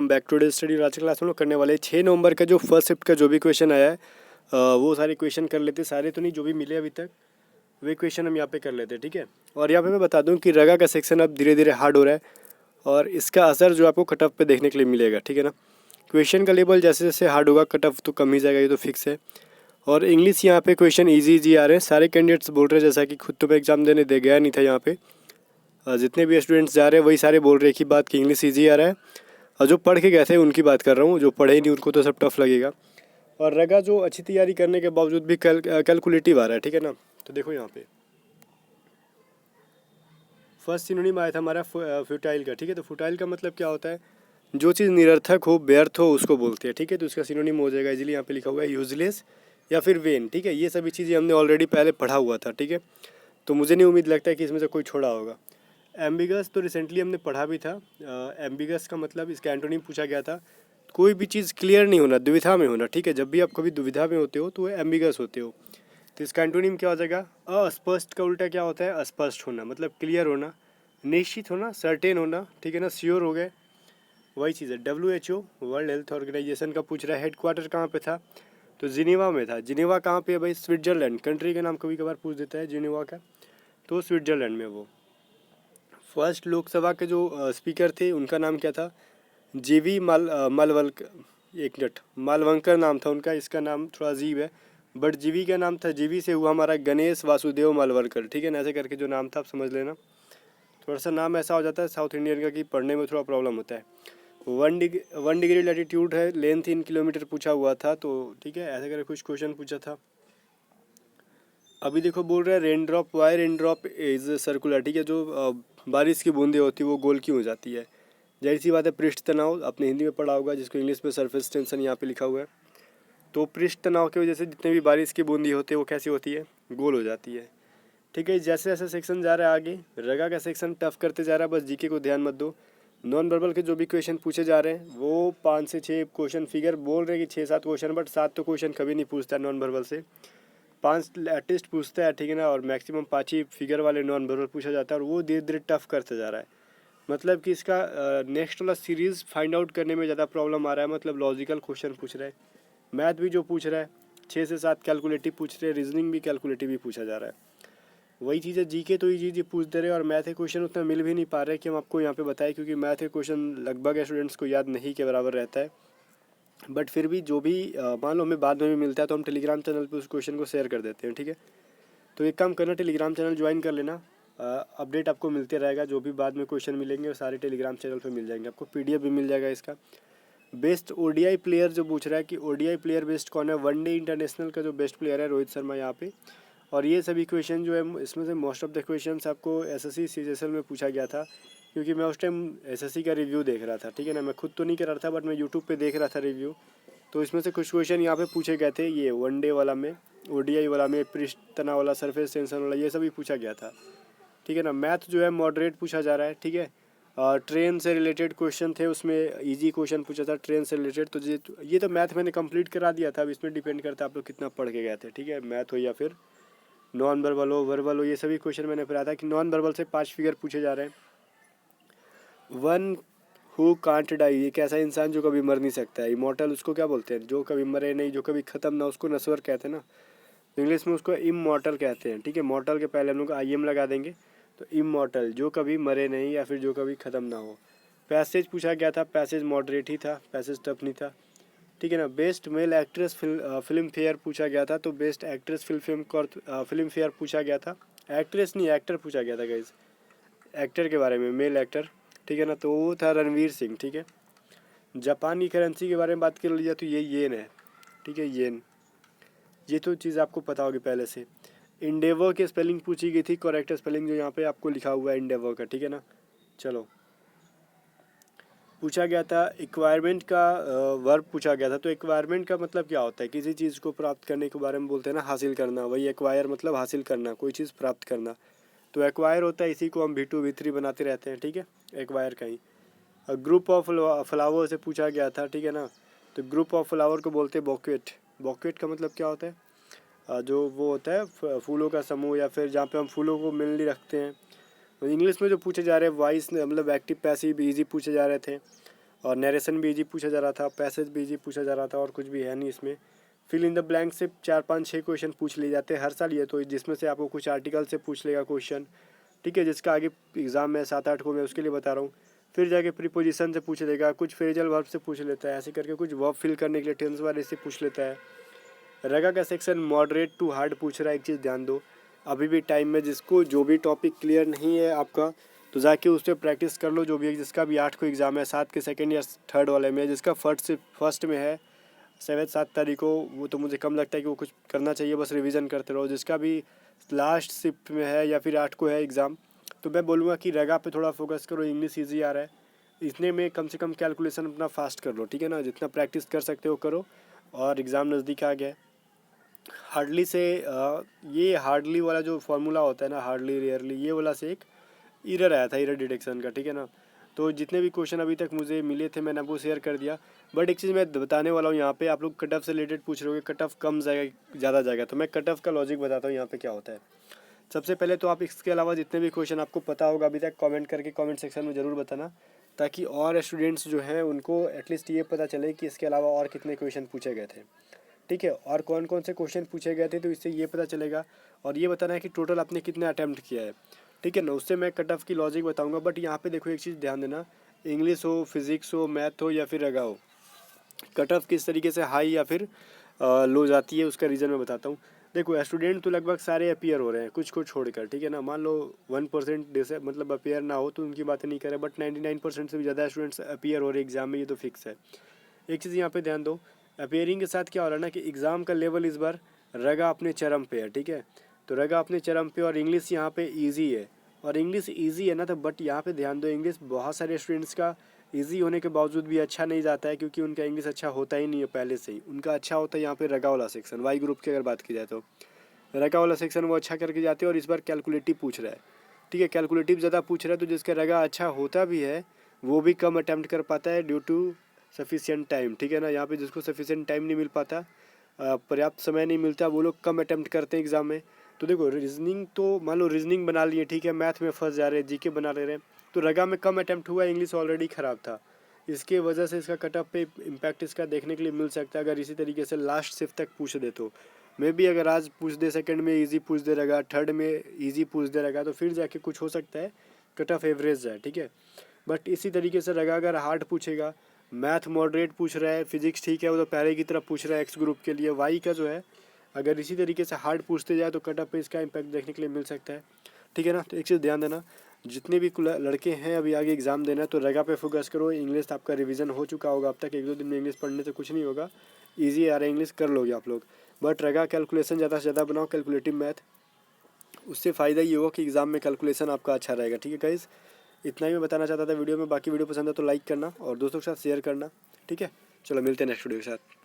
Welcome back to day study. आज की class में लोग करने वाले 6 नवंबर का जो फर्स्ट शिफ्ट का जो भी क्वेश्चन आया है वो सारे क्वेश्चन कर लेते, सारे तो नहीं, जो भी मिले अभी तक वे क्वेश्चन हम यहाँ पे कर लेते हैं, ठीक है। और यहाँ पे मैं बता दूँ कि रगा का सेक्शन अब धीरे धीरे हार्ड हो रहा है और इसका असर जो आपको कट ऑफ पे देखने के लिए मिलेगा, ठीक है ना। क्वेश्चन का लेवल जैसे जैसे हार्ड होगा कट ऑफ तो कम ही जाएगा, ये तो फिक्स है। और इंग्लिश यहाँ पे क्वेश्चन ईजी आ रहे हैं, सारे कैंडिडेट्स बोल रहे हैं, जैसा कि खुद तो मैं एग्जाम देने दे गया नहीं था यहाँ पे, जितने भी स्टूडेंट्स जा रहे हैं वही सारे बोल रहे हैं कि बात कि इंग्लिश ईजी आ रहा है। और जो पढ़ के गए थे उनकी बात कर रहा हूँ, जो पढ़े नहीं उनको तो सब टफ लगेगा। और रगा जो अच्छी तैयारी करने के बावजूद भी कैलकुलेटिव आ रहा है, ठीक है ना। तो देखो यहाँ पे फर्स्ट सिनोनिम आया था हमारा फ्यूटाइल का, ठीक है। तो फ्यूटाइल का मतलब क्या होता है, जो चीज़ निरर्थक हो, व्यर्थ हो, उसको बोलते हैं, ठीक है। तो उसका सिनोनिम हो जाएगा इजीली, यहाँ पे लिखा हुआ है यूजलेस या फिर वेन, ठीक है। ये सभी चीज़ें हमने ऑलरेडी पहले पढ़ा हुआ था, ठीक है। तो मुझे नहीं उम्मीद लगता है कि इसमें से कोई छोड़ा होगा। एम्बिगस तो रिसेंटली हमने पढ़ा भी था। एम्बिगस का मतलब इसका एंटोनिम पूछा गया था, कोई भी चीज़ क्लियर नहीं होना, दुविधा में होना, ठीक है। जब भी आप कभी दुविधा में होते हो तो एम्बिगस होते हो। तो इसका एंटोनिम क्या हो जाएगा, अस्पष्ट का उल्टा क्या होता है, अस्पष्ट होना, मतलब क्लियर होना, निश्चित होना, सर्टेन होना, ठीक है ना, श्योर हो गए, वही चीज़ है। WHO वर्ल्ड हेल्थ ऑर्गेनाइजेशन का पूछ रहा है हेड क्वार्टर कहाँ पे था, तो जिनेवा में था। जिनेवा कहाँ पे है भाई, स्विट्जरलैंड, कंट्री का नाम कभी कभार पूछ देता है जिनेवा का, तो स्विट्जरलैंड में वो। फर्स्ट लोकसभा के जो स्पीकर थे उनका नाम क्या था, जीवी मालवंकर नाम था उनका। इसका नाम थोड़ा अजीब है, बट जीवी का नाम था, जीवी से हुआ हमारा गणेश वासुदेव मालवरकर, ठीक है ना। ऐसे करके जो नाम था आप समझ लेना, थोड़ा सा नाम ऐसा हो जाता है साउथ इंडियन का कि पढ़ने में थोड़ा प्रॉब्लम होता है। 1 डिग्री लैटिट्यूड है, लेंथ इन किलोमीटर पूछा हुआ था, तो ठीक है, ऐसे करके कुछ क्वेश्चन पूछा था। अभी देखो बोल रहे हैं rain drop, why rain drop is circular, ठीक है। जो बारिश की बूंदें होती है वो गोल क्यों हो जाती है, जाहिर सी बात है पृष्ठ तनाव, आपने हिंदी में पढ़ा होगा, जिसको इंग्लिश में सरफेस टेंशन यहाँ पे लिखा हुआ है। तो पृष्ठ तनाव की वजह से जितने भी बारिश की बूंदी होती है वो कैसी होती है, गोल हो जाती है, ठीक है। जैसे जैसे सेक्शन जा रहा है आगे, रगा का सेक्शन टफ करते जा रहा है, बस जीके को ध्यान मत दो। नॉन वर्बल के जो भी क्वेश्चन पूछे जा रहे हैं वो 5 से 6 क्वेश्चन, फिगर बोल रहे हैं कि 6-7 क्वेश्चन, बट 7 तो क्वेश्चन कभी नहीं पूछता नॉन वर्बल से, 5 एटलीस्ट पूछता है, ठीक है ना। और मैक्सिमम 5 ही फिगर वाले नॉन वर्बल पूछा जाता है, और वो धीरे धीरे टफ करते जा रहा है। मतलब कि इसका नेक्स्ट वाला सीरीज़ फाइंड आउट करने में ज़्यादा प्रॉब्लम आ रहा है, मतलब लॉजिकल क्वेश्चन पूछ रहा है। मैथ भी जो पूछ रहा है 6 से 7 कैलकुलेटिव पूछ रहे हैं, रीजनिंग भी कैलकुलेटिव ही पूछा जा रहा है। वही चीज़ है, जीके तो ये पूछ दे रहे हैं, और मैथ के क्वेश्चन उतना मिल भी नहीं पा रहे कि हम आपको यहाँ पे बताएं, क्योंकि मैथ के क्वेश्चन लगभग स्टूडेंट्स को याद नहीं के बराबर रहता है। बट फिर भी जो भी मान लो हमें बाद में भी मिलता है तो हम टेलीग्राम चैनल पे उस क्वेश्चन को शेयर कर देते हैं, ठीक है। तो एक काम करना, टेलीग्राम चैनल ज्वाइन कर लेना, अपडेट आपको मिलते रहेगा, जो भी बाद में क्वेश्चन मिलेंगे वो सारे टेलीग्राम चैनल पे मिल जाएंगे आपको, PDF भी मिल जाएगा इसका। बेस्ट ODI प्लेयर जो पूछ रहा है कि ODI प्लेयर बेस्ट कौन है, वनडे इंटरनेशनल का जो बेस्ट प्लेयर है रोहित शर्मा यहाँ पे। और ये सभी क्वेश्चन जो है इसमें से मोस्ट ऑफ द क्वेश्चंस आपको SSC CGSL में पूछा गया था, क्योंकि मैं उस टाइम SSC का रिव्यू देख रहा था, ठीक है ना। मैं खुद तो नहीं कर रहा था, बट मैं यूट्यूब पे देख रहा था रिव्यू, तो इसमें से कुछ क्वेश्चन यहाँ पे पूछे गए थे। ये वनडे वाला में, ODI वाला में, पृष्ठ तनाव वाला, सरफेस टेंशन वाला, ये सभी पूछा गया था, ठीक है ना। मैथ जो है मॉडरेट पूछा जा रहा है, ठीक है। ट्रेन से रिलेटेड क्वेश्चन थे, उसमें इजी क्वेश्चन पूछा था ट्रेन से रिलेटेड। तो ये तो मैथ मैंने कंप्लीट करा दिया था, अब इसमें डिपेंड करता है आप लोग कितना पढ़ के गए थे, ठीक है। मैथ हो या फिर नॉन वर्बल हो, वर्बल हो, ये सभी क्वेश्चन मैंने पढ़ा था कि नॉन वर्बल से 5 फिगर पूछे जा रहे हैं। वन हु कांट डाई, एक ऐसा इंसान जो कभी मर नहीं सकता है। इमॉर्टल उसको क्या बोलते हैं, जो कभी मरे नहीं, जो कभी ख़त्म ना, उसको नश्वर कहते हैं ना, तो इंग्लिश में उसको इमॉर्टल कहते हैं, ठीक है। मॉर्टल के पहले हम लोग IM लगा देंगे, तो इमॉर्टल जो कभी मरे नहीं या फिर जो कभी ख़त्म ना हो। पैसेज पूछा गया था, पैसेज मॉडरेट ही था, पैसेज टफ नहीं था, ठीक है ना। Best male actress film fair पूछा गया था, तो बेस्ट एक्ट्रेस फिल्म फेयर पूछा गया था, एक्ट्रेस नहीं एक्टर पूछा गया था गाइज, एक्टर के बारे में, मेल एक्टर, ठीक है ना। तो वो था रणवीर सिंह, ठीक है। जापान की करेंसी के बारे में बात कर लिया तो ये येन है, ठीक है, येन, ये तो चीज़ आपको पता होगी पहले से। इंडेवर की स्पेलिंग पूछी गई थी, करेक्ट स्पेलिंग जो यहाँ पे आपको लिखा हुआ है इंडेवर का, ठीक है ना। चलो, पूछा गया था एक्वायरमेंट का वर्ब पूछा गया था। तो एक्वायरमेंट का मतलब क्या होता है, किसी चीज़ को प्राप्त करने के बारे में बोलते हैं ना, हासिल करना, वही एक्वायर मतलब हासिल करना, कोई चीज़ प्राप्त करना। तो एक्वायर होता है, इसी को हम V2 V3 बनाते रहते हैं, ठीक है, एक्वायर का ही। ग्रुप ऑफ फ्लावर से पूछा गया था, ठीक है ना। तो ग्रुप ऑफ फ्लावर को बोलते हैं बॉकेट। बॉकेट का मतलब क्या होता है, जो वो होता है फूलों का समूह, या फिर जहाँ पे हम फूलों को मेनली रखते हैं। तो इंग्लिश में जो पूछे जा रहे हैं वाइस मतलब एक्टिव पैसिव इजी पूछे जा रहे थे। और नरेशन भी इजी पूछा जा रहा था, पैसेज भी इजी पूछा जा रहा था, और कुछ भी है नहीं इसमें। फिल इन द ब्लैंक से 4-5-6 क्वेश्चन पूछ लिए जाते हैं हर साल ये, तो जिसमें से आपको कुछ आर्टिकल से पूछ लेगा क्वेश्चन, ठीक है, जिसका आगे एग्ज़ाम में 7-8 को मैं उसके लिए बता रहा हूँ। फिर जाके प्रीपोजिशन से पूछ लेगा, कुछ फ्रेजल वर्ब से पूछ लेता है, ऐसे करके कुछ वर्ब फिल करने के लिए टेंस वाले से पूछ लेता है। रगा का सेक्शन मॉडरेट टू हार्ड पूछ रहा है। एक चीज़ ध्यान दो, अभी भी टाइम में जिसको जो भी टॉपिक क्लियर नहीं है आपका, तो जाके उस पर प्रैक्टिस कर लो। जो भी जिसका भी 8 को एग्ज़ाम है, 7 के सेकंड या थर्ड वाले में, जिसका फर्स्ट में है 7 तारीख को, वो तो मुझे कम लगता है कि वो कुछ करना चाहिए, बस रिवीजन करते रहो। जिसका भी लास्ट शिफ्ट में है या फिर 8 को है एग्ज़ाम, तो मैं बोलूँगा कि रगा पे थोड़ा फोकस करो, इंग्लिश ईजी आ रहा है, इतने में कम से कम कैलकुलेशन अपना फास्ट कर लो, ठीक है ना। जितना प्रैक्टिस कर सकते हो करो, और एग्ज़ाम नज़दीक आ गया है। हार्डली से ये हार्डली वाला जो फार्मूला होता है ना, हार्डली रेयरली, ये वाला से एक एरर आया था, एरर डिटेक्शन का, ठीक है ना। तो जितने भी क्वेश्चन अभी तक मुझे मिले थे मैंने आपको शेयर कर दिया। बट एक चीज़ मैं बताने वाला हूँ यहाँ पे, आप लोग कट ऑफ से रिलेटेड पूछ रहे हो कि कट ऑफ कम जाएगा ज़्यादा जाएगा, तो मैं कट ऑफ का लॉजिक बताता हूँ यहाँ पे क्या होता है। सबसे पहले तो आप इसके अलावा जितने भी क्वेश्चन आपको पता होगा अभी तक, कमेंट करके कमेंट सेक्शन में ज़रूर बताना, ताकि और स्टूडेंट्स जो हैं उनको एटलीस्ट ये पता चले कि इसके अलावा और कितने क्वेश्चन पूछे गए थे, ठीक है, और कौन कौन से क्वेश्चन पूछे गए थे, तो इससे ये पता चलेगा। और ये बताना है कि टोटल आपने कितने अटैम्प्ट किया है, ठीक है ना, उससे मैं कट ऑफ की लॉजिक बताऊंगा। बट यहाँ पे देखो एक चीज़ ध्यान देना, इंग्लिश हो, फिज़िक्स हो, मैथ हो या फिर रगा हो, कट ऑफ किस तरीके से हाई या फिर लो जाती है उसका रीज़न मैं बताता हूँ। देखो स्टूडेंट तो लगभग सारे अपीयर हो रहे हैं, कुछ को छोड़कर, ठीक है ना। मान लो 1% जैसे मतलब अपीयर ना हो तो उनकी बातें नहीं करें, बट 99% से भी ज़्यादा स्टूडेंट्स अपीयर हो रहे एग्जाम में, ये तो फिक्स है। एक चीज़ यहाँ पे ध्यान दो, अपीयरिंग के साथ क्या हो रहा है ना कि एग्ज़ाम का लेवल इस बार रगा अपने चरम पे है, ठीक है। तो रगा अपने चरम पे, और इंग्लिश यहाँ पे ईजी है, और इंग्लिश ईजी है ना, तो बट यहाँ पे ध्यान दो, इंग्लिश बहुत सारे स्टूडेंट्स का ईजी होने के बावजूद भी अच्छा नहीं जाता है, क्योंकि उनका इंग्लिश अच्छा होता ही नहीं है पहले से ही। उनका अच्छा होता है यहाँ पे रगा वाला सेक्शन, वाई ग्रुप की अगर बात की जाए तो रगा वाला सेक्शन वो अच्छा करके जाते हैं। और इस बार कैलकुलेटिव पूछ रहा है, ठीक है, कैलकुलेटिव ज़्यादा पूछ रहा है, तो जिसका रगा अच्छा होता भी है वो भी कम अटैम्प्ट कर पाता है ड्यू टू सफिशिएंट टाइम, ठीक है ना। यहाँ पे जिसको सफिशिएंट टाइम नहीं मिल पाता, पर्याप्त समय नहीं मिलता, वो लोग कम अटैम्प्ट करते हैं एग्ज़ाम में। तो देखो रीजनिंग तो मान लो रीजनिंग बना लिए, ठीक है, मैथ में फंस जा रहे हैं, जीके बना ले रहे हैं, तो रगा में कम अटैम्प्ट हुआ, इंग्लिश ऑलरेडी ख़राब था, इसके वजह से इसका कट ऑफ पे इम्पैक्ट इसका देखने के लिए मिल सकता है। अगर इसी तरीके से लास्ट शिफ्ट तक पूछ दे तो मे भी, अगर आज पूछ दे, सेकंड में इजी पूछ दे रहेगा, थर्ड में इजी पूछ दे रहेगा, तो फिर जाके कुछ हो सकता है कट ऑफ एवरेज जाए, ठीक है। बट इसी तरीके से रहेगा अगर हार्ड पूछेगा, मैथ मॉडरेट पूछ रहा है, फिजिक्स ठीक है वो तो पहले की तरफ पूछ रहा है एक्स ग्रुप के लिए, वाई का जो है अगर इसी तरीके से हार्ड पूछते जाए तो कट ऑफ पे इसका इम्पैक्ट देखने के लिए मिल सकता है, ठीक है ना। तो एक चीज़ ध्यान देना, जितने भी लड़के हैं अभी आगे एग्ज़ाम देना है तो रगा पे फोकस करो। इंग्लिश आपका रिवीजन हो चुका होगा अब तक, 1-2 दिन में इंग्लिश पढ़ने से कुछ नहीं होगा, ईजी आ रहा है इंग्लिश, कर लोगे आप लोग। बट रगा कैलकुलेशन ज़्यादा से ज़्यादा बनाओ, कैलकुलेटिव मैथ, उससे फ़ायदा ये होगा कि एग्ज़ाम में कैलकुलेशन आपका अच्छा रहेगा, ठीक है गाइज़। इतना ही मैं बताना चाहता था वीडियो में। बाकी वीडियो पसंद है तो लाइक करना और दोस्तों के साथ शेयर करना, ठीक है। चलो मिलते हैं नेक्स्ट वीडियो के साथ।